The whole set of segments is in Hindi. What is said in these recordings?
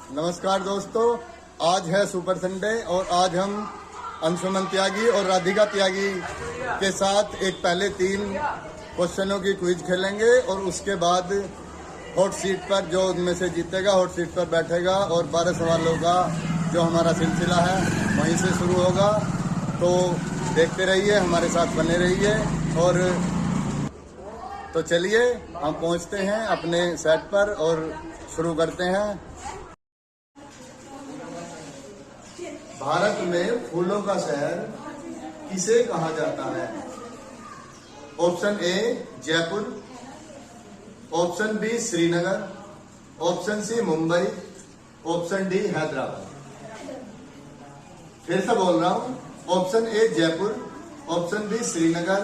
नमस्कार दोस्तों, आज है सुपर संडे और आज हम अंशुमन त्यागी और राधिका त्यागी के साथ एक पहले 3 क्वेश्चनों की क्विज खेलेंगे और उसके बाद हॉट सीट पर जो उनमें से जीतेगा हॉट सीट पर बैठेगा और 12 सवालों का जो हमारा सिलसिला है वहीं से शुरू होगा। तो देखते रहिए, हमारे साथ बने रहिए। और तो चलिए हम पहुंचते हैं अपने सेट पर और शुरू करते हैं। भारत में फूलों का शहर किसे कहा जाता है? Option A Jaipur, option B Srinagar, option C Mumbai, option D Hyderabad. फिर से बोल रहा हूं, option A Jaipur, option B Srinagar,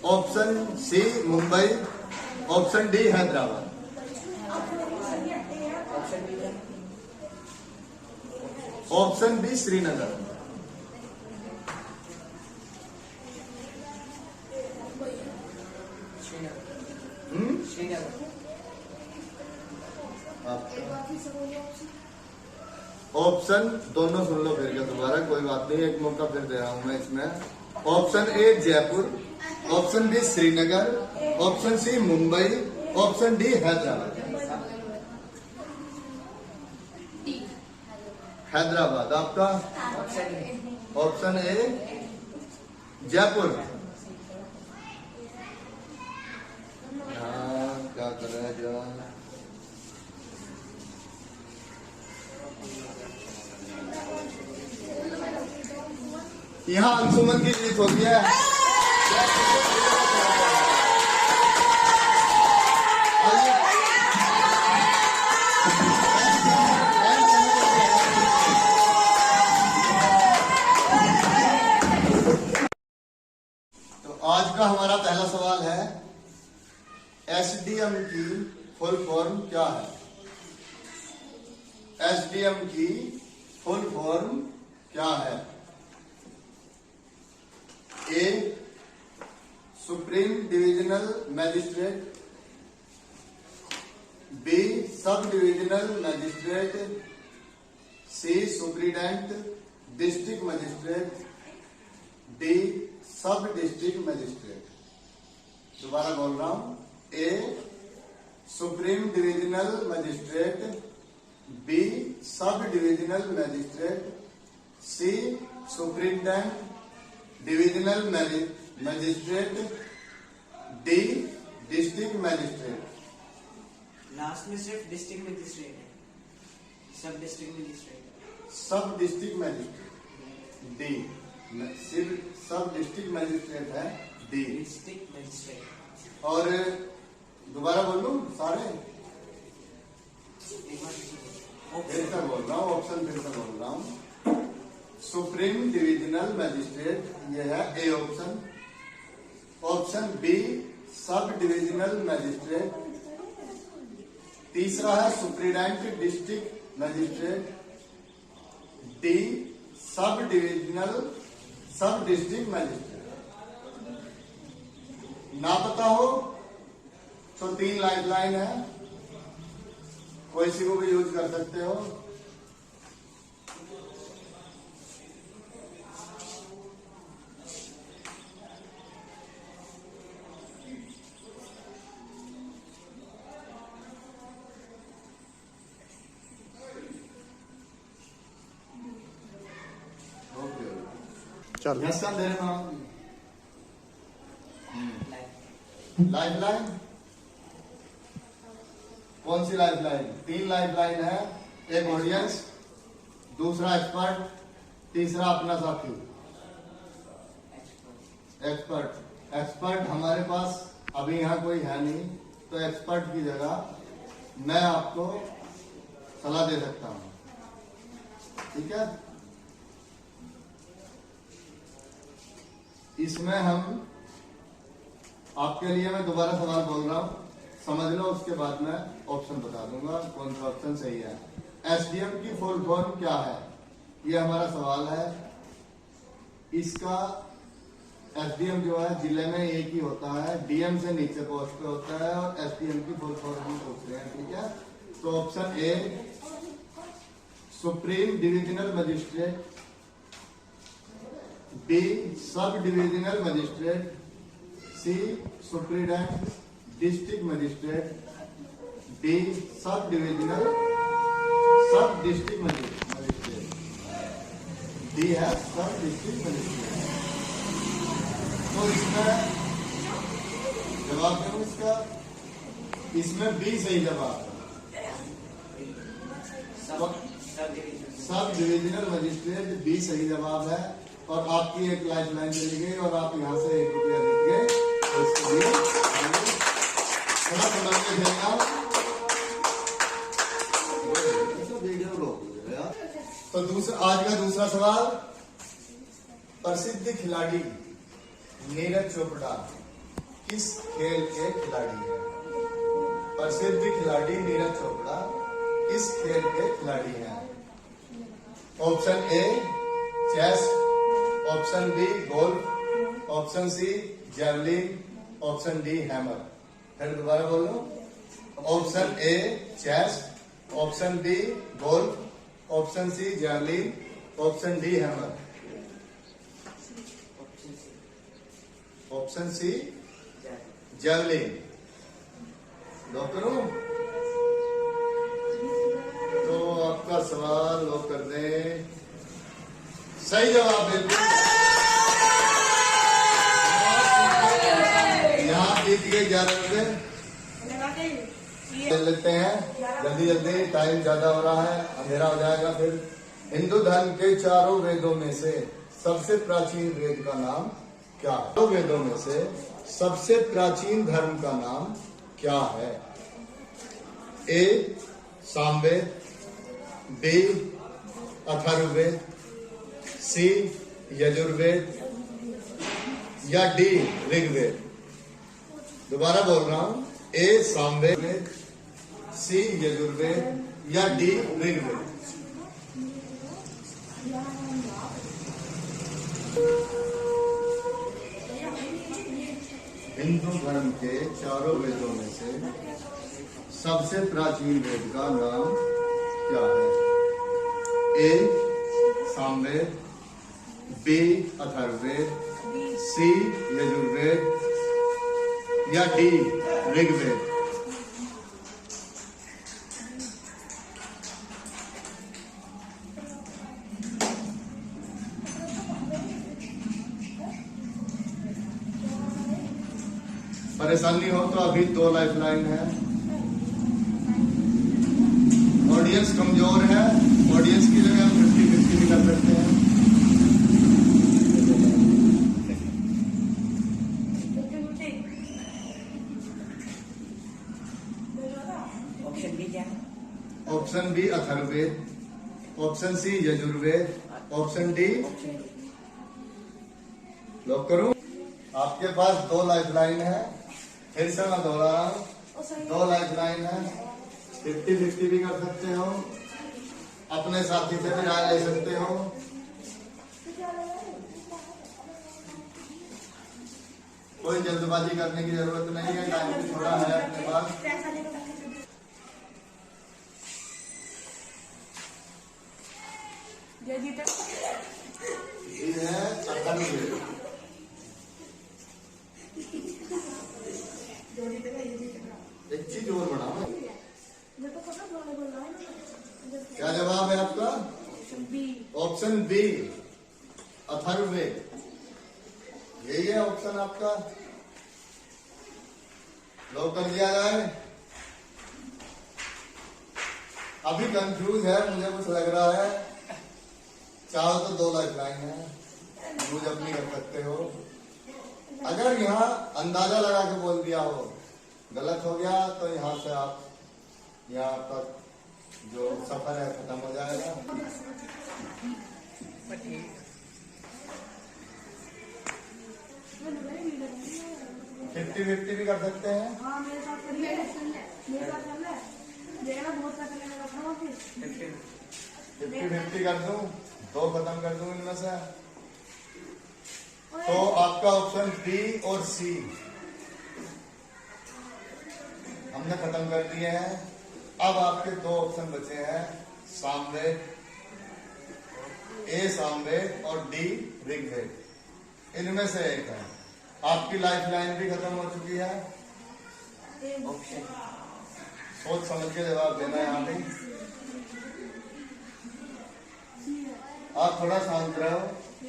option C Mumbai, option D Hyderabad. Option B Srinagar. Option दोनों सुन लो फिर क्या दोबारा, कोई बात नहीं, एक मौका फिर दे रहा हूं मैं इसमें। Option A Jaipur, option B Srinagar, option C Mumbai, option D Hyderabad. Hyderabad आपका ऑप्शन ए जयपुर। क्या कर रहे हैं जवान? यहाँ अंशुमन की जीत होती है। आज का हमारा पहला सवाल है, एसडीएम की फुल फॉर्म क्या है? एसडीएम की फुल फॉर्म क्या है? A supreme divisional magistrate, B sub divisional magistrate, C superintendent district magistrate, D sub district magistrate. दोबारा बोल रहा हूं, A supreme divisional magistrate, B sub divisional magistrate, C superintendent divisional magistrate, D district magistrate. Last में सिर्फ डिस्ट्रिक्ट मजिस्ट्रेट है, sub district magistrate. Sub district magistrate D, सिर्फ सब डिस्ट्रिक्ट मजिस्ट्रेट है डी, डिस्ट्रिक्ट मजिस्ट्रेट। और दोबारा बोल लूं सारे, फिर से बोल रहा हूँ, ऑप्शन फिर से बोल रहा हूँ। सुप्रीम डिविजनल मजिस्ट्रेट ये है A option, option B sub divisional magistrate, तीसरा है superintendent district magistrate, D sub district magistrate. ना पता हो तो 3 लाइफलाइन है, कोई सी को भी यूज कर सकते हो। चलो लाइफलाइन कौन सी लाइफलाइन? 3 लाइफलाइन है, एक ऑडियंस, दूसरा एक्सपर्ट, तीसरा अपना साथी। एक्सपर्ट हमारे पास अभी यहाँ कोई है नहीं, तो एक्सपर्ट की जगह मैं आपको सलाह दे सकता हूँ, ठीक है? इसमें हम आपके लिए, मैं दोबारा सवाल बोल रहा हूं, समझ लो, उसके बाद मैं ऑप्शन बता दूंगा कौन सा ऑप्शन सही है। एसडीएम की फुल फॉर्म क्या है, ये हमारा सवाल है। इसका एसडीएम जो है जिले में एक ही होता है, डीएम से नीचे पोस्ट पे होता है, और एसडीएम की फुल फॉर्म पूछ रहे हैं, ठीक है? तो option A supreme divisional magistrate, B sub divisional magistrate, C superintendent district magistrate, D sub district magistrate, D है सब डिस्ट्रिक्ट मजिस्ट्रेट। तो इसमें जवाब दूं इसका, इसमें बी सही जवाब है। सब डिविजनल मजिस्ट्रेट बी सही जवाब है। और आपकी एक लाइफ लाइन चली गई और आप यहाँ से 1 रुपया जीत गए। तो इसके लिए थोड़ा समझ के देना। वीडियो रोक यार। तो आज का दूसरा सवाल, प्रसिद्ध खिलाड़ी नीरज चोपड़ा किस खेल के खिलाड़ी है? प्रसिद्ध खिलाड़ी नीरज चोपड़ा किस खेल के खिलाड़ी हैं? Option A chess, option B golf, option C javelin, option D hammer. फिर दोबारा बोलो। Option A chess, option B golf, option C javelin, option D hammer. Option C javelin. Lock करूं? तो आपका सवाल लॉक कर दें। सही जवाब बिल्कुल। यहाँ जीत गए 11 रुपए। लेते हैं जल्दी जल्दी, टाइम ज्यादा हो रहा है, अंधेरा हो जाएगा फिर। हिंदू धर्म के 4 वेदों में से सबसे प्राचीन वेद का नाम क्या है? 2 वेदों में से सबसे प्राचीन धर्म का नाम क्या है? ए सामवेद, बी अथर्ववेद, सी यजुर्वेद या डी ऋग्वेद। दोबारा बोल रहा हूं, ए सामवेद, सी यजुर्वेद या डी ऋग्वेद। हिंदू धर्म के 4 वेदों में से सबसे प्राचीन वेद का नाम क्या है? ए सामवेद, बी अथर्ववेद, सी यजुर्वेद या डी ऋग्वेद। परेशानी हो तो अभी 2 लाइफ लाइन है। ऑडियंस कमजोर है, ऑडियंस की जगह हम 50-50 भी कर सकते हैं। ऑप्शन बी क्या है? Option B Atharvaveda, option C Yajurveda, option D. Lock करूं? आपके पास 2 लाइफ लाइन है। फिर से मैं दोहरा रहा हूं, 2 लाइफ लाइन है। 50-50 भी कर सकते हो, अपने साथी से भी राय ले सकते हो। कोई जल्दबाजी करने की जरूरत नहीं है, टाइम भी थोड़ा है अपने पास। ये है अथर्ववेद। एक चीज और बनाओ। क्या जवाब है आपका? Option B Atharvaveda. यही है ऑप्शन आपका। लॉक कर दिया जाए। अभी कंफ्यूज है, मुझे कुछ लग रहा है। चाहो तो 2 लाइफ लाइन है, यूज अपनी कर सकते हो। अगर यहाँ अंदाजा लगा के बोल दिया हो, गलत हो गया, तो यहाँ से आप यहाँ तक जो सफर है खत्म हो जाएगा। 50-50 भी कर सकते हैं। हाँ, मेरे साथ कर ले, मेरे साथ कर ले, देखना बहुत पैसा लगेगा था फिर। 50-50 कर दूं, 2 खत्म कर दूं इनमें से। तो आपका ऑप्शन बी और सी हमने खत्म कर दिए हैं। अब आपके 2 ऑप्शन बचे हैं, सामवेद ए सामवेद और डी ऋग्वेद। इनमें से एक है। आपकी लाइफ लाइन भी खत्म हो चुकी है। ऑप्शन सोच समझ के जवाब देना है यहाँ पे। आप थोड़ा शांत रहो।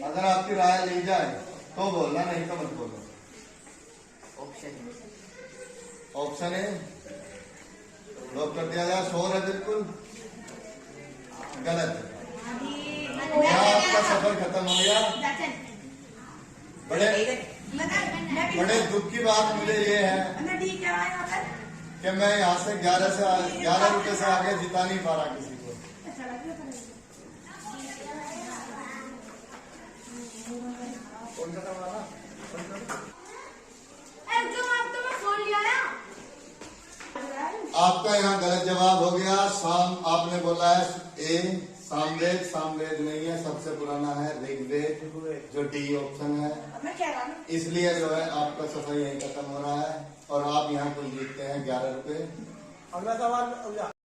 अगर आपकी राय ली जाए तो बोलना, नहीं तो मत बोलो। ऑप्शन ऑप्शन ए लॉक कर दिया जाए। शोर है बिल्कुल गलत है। यहाँ आपका सफर खत्म हो गया। बड़े दुख की बात मुझे ये है कि मैं यहाँ से 11 रुपए से आगे जिता नहीं पा रहा किसी को। कौन सा करवाना? आपका यहाँ गलत जवाब हो गया। आपने बोला है ए सामवेद। सामवेद नहीं है, सबसे पुराना है ऋग्वेद, जो डी ऑप्शन है। इसलिए जो है आपका सफर यही खत्म हो रहा है और आप यहाँ कुल जीतते हैं 11 रुपए। अगला सवाल